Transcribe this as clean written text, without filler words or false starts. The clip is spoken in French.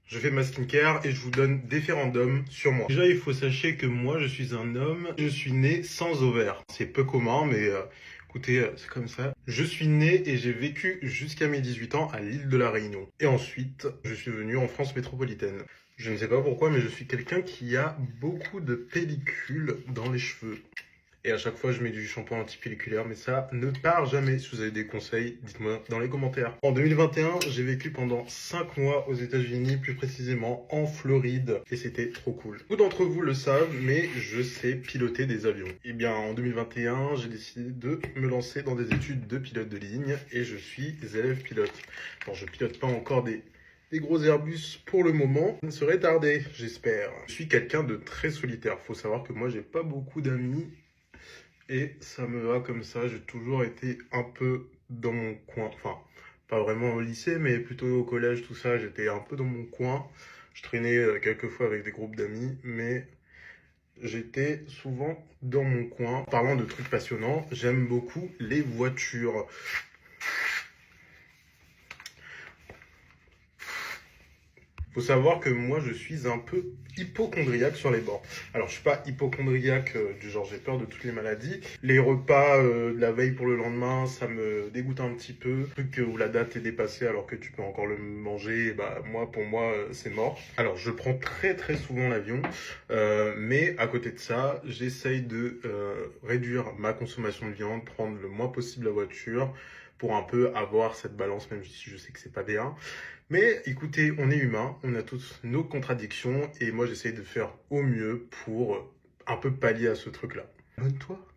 Je fais ma skincare et je vous donne des référendums sur moi. Déjà, il faut sachez que moi, je suis un homme. Je suis né sans ovaires. C'est peu commun, mais écoutez, c'est comme ça. Je suis né et j'ai vécu jusqu'à mes 18 ans à l'île de la Réunion. Et ensuite, je suis venu en France métropolitaine. Je ne sais pas pourquoi, mais je suis quelqu'un qui a beaucoup de pellicules dans les cheveux. Et à chaque fois, je mets du shampoing antipelliculaire, mais ça ne part jamais. Si vous avez des conseils, dites-moi dans les commentaires. En 2021, j'ai vécu pendant 5 mois aux États-Unis, plus précisément en Floride, et c'était trop cool. Beaucoup d'entre vous le savent, mais je sais piloter des avions. Et bien, en 2021, j'ai décidé de me lancer dans des études de pilote de ligne, et je suis élève pilote. Alors, je pilote pas encore des gros Airbus pour le moment. Ça ne serait tardé, j'espère. Je suis quelqu'un de très solitaire. Faut savoir que moi, j'ai pas beaucoup d'amis. Et ça me va comme ça, j'ai toujours été un peu dans mon coin. Enfin, pas vraiment au lycée, mais plutôt au collège, tout ça, j'étais un peu dans mon coin. Je traînais quelques fois avec des groupes d'amis, mais j'étais souvent dans mon coin. Parlant de trucs passionnants, j'aime beaucoup les voitures. Faut savoir que moi, je suis un peu hypochondriaque sur les bords. Alors, je suis pas hypochondriaque du genre j'ai peur de toutes les maladies. Les repas de la veille pour le lendemain, ça me dégoûte un petit peu. Truc où la date est dépassée alors que tu peux encore le manger, bah moi pour moi c'est mort. Alors, je prends très souvent l'avion, mais à côté de ça, j'essaye de réduire ma consommation de viande, prendre le moins possible la voiture pour un peu avoir cette balance, même si je sais que c'est pas bien. Mais écoutez, on est humain, on a tous nos contradictions et moi j'essaye de faire au mieux pour un peu pallier à ce truc-là. Abonne-toi.